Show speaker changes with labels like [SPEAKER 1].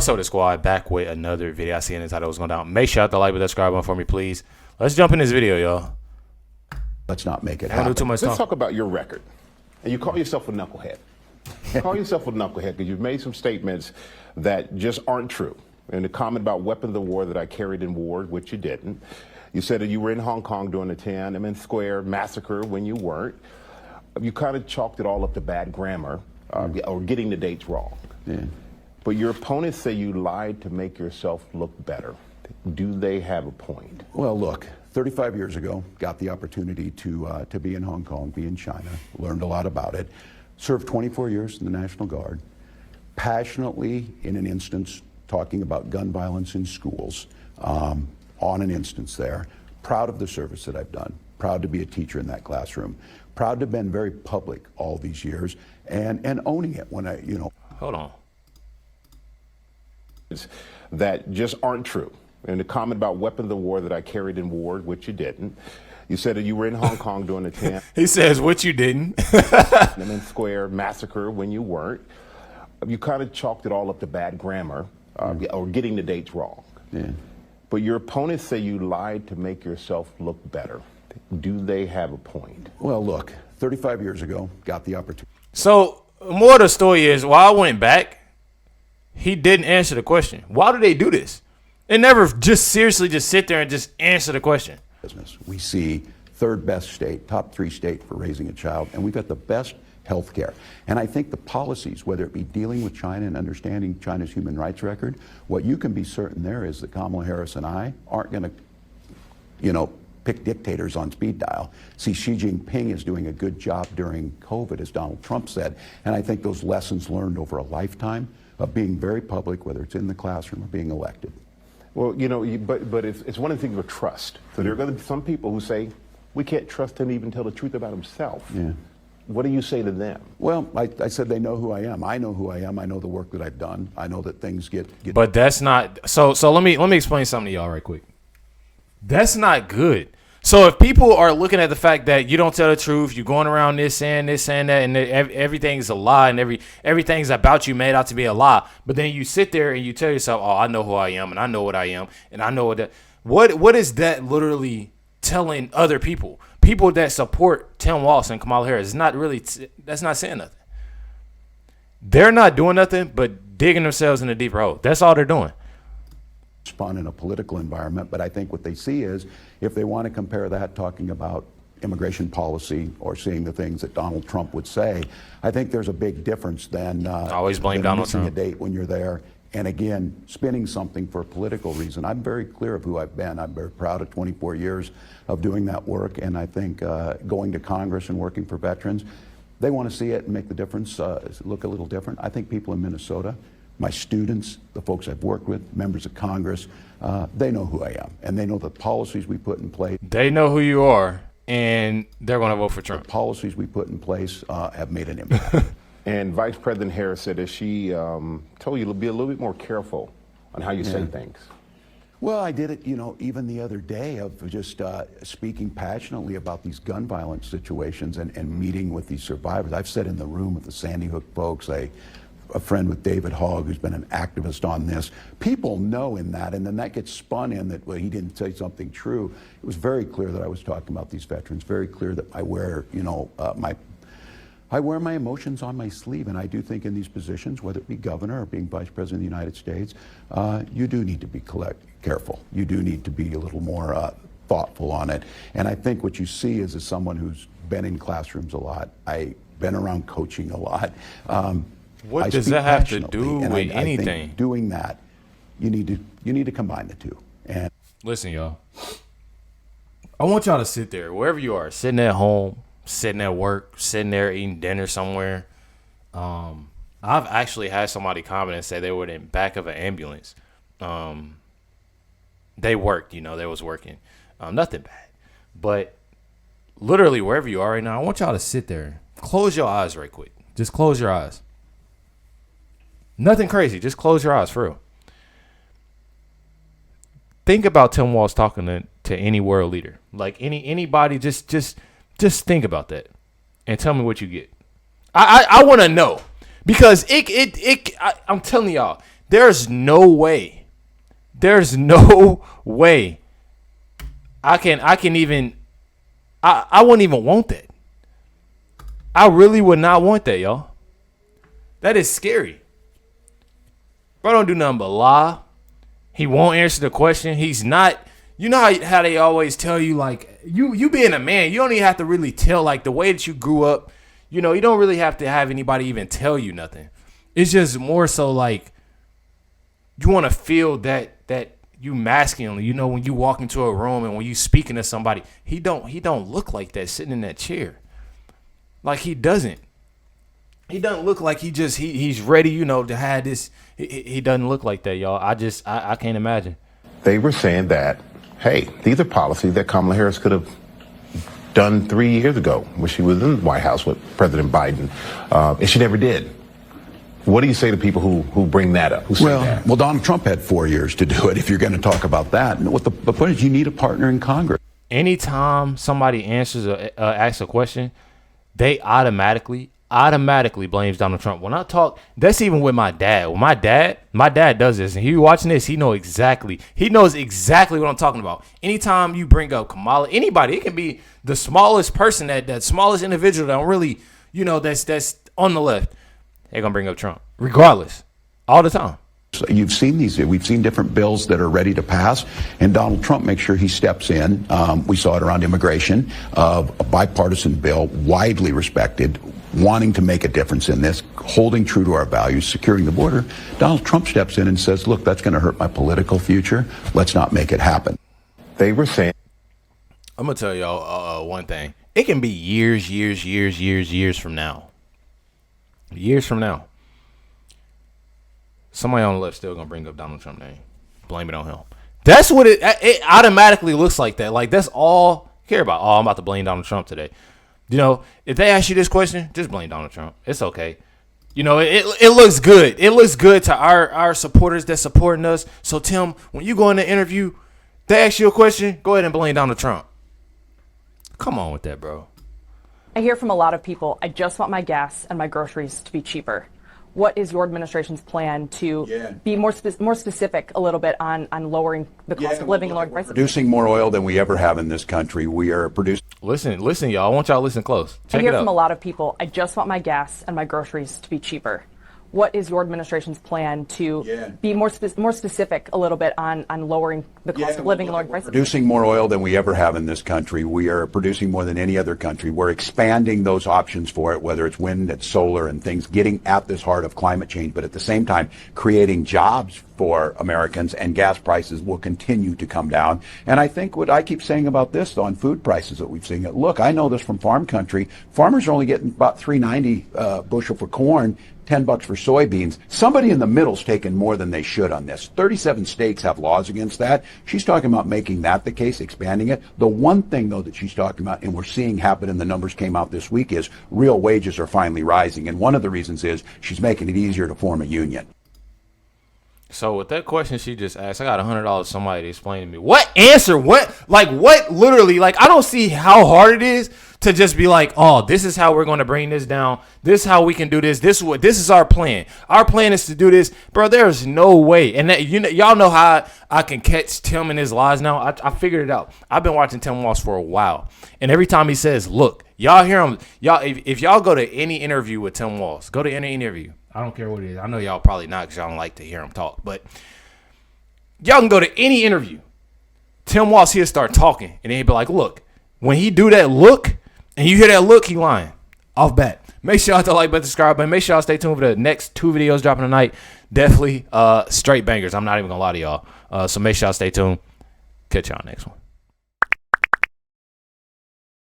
[SPEAKER 1] What's up, the squad? Back with another video. I see in the title was going down. Make sure to like with that subscribe button for me, please. Let's jump in this video, y'all.
[SPEAKER 2] Let's not make it
[SPEAKER 1] happen.
[SPEAKER 2] happen.
[SPEAKER 1] Too much
[SPEAKER 3] Let's talk about your record. And you call yourself a knucklehead. You call yourself a knucklehead because you've made some statements that just aren't true. And the comment about weapons of war that I carried in war, which you didn't. You said that you were in Hong Kong during the Tiananmen Square massacre when you weren't. You kind of chalked it all up to bad grammar or getting the dates wrong.
[SPEAKER 2] Yeah.
[SPEAKER 3] But your opponents say you lied to make yourself look better. Do they have a point?
[SPEAKER 2] Well, look, 35 years ago, got the opportunity to be in Hong Kong, be in China, learned a lot about it, served 24 years in the National Guard, passionately, in an instance, talking about gun violence in schools, on an instance there, proud of the service that I've done, proud to be a teacher in that classroom, proud to have been very public all these years, and owning it when I,
[SPEAKER 1] Hold on.
[SPEAKER 3] That just aren't true. And the comment about weapons of war that I carried in war, which you didn't. You said that you were in Hong Kong during the Tiananmen
[SPEAKER 1] He says, what you didn't.
[SPEAKER 3] Square massacre when you weren't. You kind of chalked it all up to bad grammar or getting the dates wrong.
[SPEAKER 2] Yeah.
[SPEAKER 3] But your opponents say you lied to make yourself look better. Do they have a point?
[SPEAKER 2] Well, look, 35 years ago, got the opportunity.
[SPEAKER 1] So, more of the story is, while I went back, he didn't answer the question. Why do they do this? They never just seriously just sit there and just answer the question.
[SPEAKER 2] We see third best state, top 3 state for raising a child, and we've got the best health care. And I think the policies, whether it be dealing with China and understanding China's human rights record, what you can be certain there is that Kamala Harris and I aren't going to, pick dictators on speed dial. See, Xi Jinping is doing a good job during COVID, as Donald Trump said, and I think those lessons learned over a lifetime of being very public, whether it's in the classroom or being elected.
[SPEAKER 3] Well, but it's one of the things with trust. So there are going to be some people who say, we can't trust him to even tell the truth about himself.
[SPEAKER 2] Yeah.
[SPEAKER 3] What do you say to them?
[SPEAKER 2] Well, I said they know who I am. I know who I am. I know the work that I've done. I know that things get.
[SPEAKER 1] But that's not so let me explain something to y'all right quick. That's not good. So if people are looking at the fact that you don't tell the truth, you're going around saying that, and everything's a lie, and everything's about you made out to be a lie, but then you sit there and you tell yourself, "Oh, I know who I am, and I know what I am, and I know what that." What is that literally telling other people? People that support Tim Walz and Kamala Harris is not really. That's not saying nothing. They're not doing nothing but digging themselves in a deeper hole. That's all they're doing.
[SPEAKER 2] Respond in a political environment, but I think what they see is if they want to compare that talking about immigration policy or seeing the things that Donald Trump would say, I think there's a big difference than
[SPEAKER 1] always blame Donald
[SPEAKER 2] missing
[SPEAKER 1] Trump.
[SPEAKER 2] a date when you're there. And again, spinning something for a political reason. I'm very clear of who I've been. I'm very proud of 24 years of doing that work, and I think going to Congress and working for veterans, they want to see it and make the difference, look a little different. I think people in Minnesota, my students, the folks I've worked with, members of Congress, they know who I am, and they know the policies we put in place.
[SPEAKER 1] They know who you are, and they're going to vote for Trump.
[SPEAKER 2] The policies we put in place have made an impact.
[SPEAKER 3] And Vice President Harris said that she told you to be a little bit more careful on how you say things.
[SPEAKER 2] Well, I did it, even the other day of just speaking passionately about these gun violence situations and meeting with these survivors. I've sat in the room with the Sandy Hook folks, a friend with David Hogg, who's been an activist on this. People know in that, and then that gets spun in that, well, he didn't say something true. It was very clear that I was talking about these veterans, very clear that I wear, I wear my emotions on my sleeve, and I do think in these positions, whether it be governor or being vice president of the United States, you do need to be careful. You do need to be a little more thoughtful on it. And I think what you see is as someone who's been in classrooms a lot, I've been around coaching a lot.
[SPEAKER 1] What does that have to do with
[SPEAKER 2] I
[SPEAKER 1] anything?
[SPEAKER 2] think doing that, you need to combine the two. And
[SPEAKER 1] listen, y'all, I want y'all to sit there, wherever you are, sitting at home, sitting at work, sitting there eating dinner somewhere. I've actually had somebody comment and say they were in the back of an ambulance. They worked, they was working. Nothing bad. But literally wherever you are right now, I want y'all to sit there. Close your eyes right quick. Just close your eyes. Nothing crazy. Just close your eyes, for real. Think about Tim Walz talking to any world leader. Like anybody, just think about that. And tell me what you get. I want to know. Because I'm telling y'all, There's no way. There's no way. I wouldn't even want that. I really would not want that, y'all. That is scary. Bro don't do nothing but lie. He won't answer the question. He's not. You know how they always tell you, like, you being a man, you don't even have to really tell, like, the way that you grew up. You know, you don't really have to have anybody even tell you nothing. It's just more so like you want to feel that you masculine. You know, when you walk into a room and when you speaking to somebody, he don't look like that sitting in that chair. Like he doesn't look like he's ready, you know, to have this. He doesn't look like that, y'all. I can't imagine.
[SPEAKER 3] They were saying that, hey, these are policies that Kamala Harris could have done 3 years ago when she was in the White House with President Biden, and she never did. What do you say to people who bring that up?
[SPEAKER 2] Well, Donald Trump had 4 years to do it. If you're going to talk about that, and what the point is, you need a partner in Congress.
[SPEAKER 1] Anytime somebody asks a question, they automatically blames Donald Trump. When I talk, that's even with my dad. When my dad does this, and he watching this, he knows exactly what I'm talking about. Anytime you bring up Kamala, anybody, it can be the smallest person, that smallest individual that don't really, you know, that's on the left, they're gonna bring up Trump, regardless, all the time.
[SPEAKER 2] So you've seen we've seen different bills that are ready to pass, and Donald Trump makes sure he steps in. We saw it around immigration, a bipartisan bill, widely respected, wanting to make a difference in this, holding true to our values, securing the border. Donald Trump steps in and says, look, that's going to hurt my political future. Let's not make it happen.
[SPEAKER 3] They were saying,
[SPEAKER 1] I'm going to tell y'all one thing. It can be years from now. Years from now. Somebody on the left still going to bring up Donald Trump's name. Blame it on him. That's what it automatically looks like that. Like, that's all I care about. Oh, I'm about to blame Donald Trump today. You know, if they ask you this question, just blame Donald Trump. It's okay. You know, it looks good. It looks good to our supporters that's supporting us. So, Tim, when you go in the interview, they ask you a question, go ahead and blame Donald Trump. Come on with that, bro.
[SPEAKER 4] I hear from a lot of people, I just want my gas and my groceries to be cheaper. What is your administration's plan to be more specific a little bit on lowering the cost of living and lowering prices?
[SPEAKER 2] Producing more oil than we ever have in this country. We are producing.
[SPEAKER 1] Listen, y'all. I want y'all to listen close. Check it out.
[SPEAKER 4] I hear from a lot of people, I just want my gas and my groceries to be cheaper. What is your administration's plan to be more specific a little bit on lowering the cost of living and lowering prices?
[SPEAKER 2] Producing more oil than we ever have in this country. We are producing more than any other country. We're expanding those options for it, whether it's wind, it's solar, and things, getting at this heart of climate change, but at the same time creating jobs for Americans, and gas prices will continue to come down. And I think what I keep saying about this on food prices that we've seen, look, I know this from farm country. Farmers are only getting about $3.90 bushel for corn, $10 for soybeans. Somebody in the middle's taking more than they should on this. 37 states have laws against that. She's talking about making that the case, expanding it. The one thing, though, that she's talking about, and we're seeing happen, and the numbers came out this week, is real wages are finally rising. And one of the reasons is she's making it easier to form a union.
[SPEAKER 1] So with that question she just asked, I got $100. Somebody to explain to me what answer, what literally, like, I don't see how hard it is to just be like, oh, this is how we're going to bring this down. This is how we can do this. This is our plan. Our plan is to do this, bro. There's no way. And that, y'all know how I can catch Tim in his lies now. I figured it out. I've been watching Tim Walz for a while, and every time he says, "Look," y'all hear him. Y'all, if y'all go to any interview with Tim Walz, go to any interview. I don't care what it is. I know y'all probably not because y'all don't like to hear him talk, but y'all can go to any interview. Tim Walz, he'll start talking, and then he'll be like, look, when he do that look, and you hear that look, he lying. Off bat. Make sure y'all to like, but subscribe, but make sure y'all stay tuned for the next 2 videos dropping tonight. Definitely straight bangers. I'm not even going to lie to y'all. So make sure y'all stay tuned. Catch y'all next one.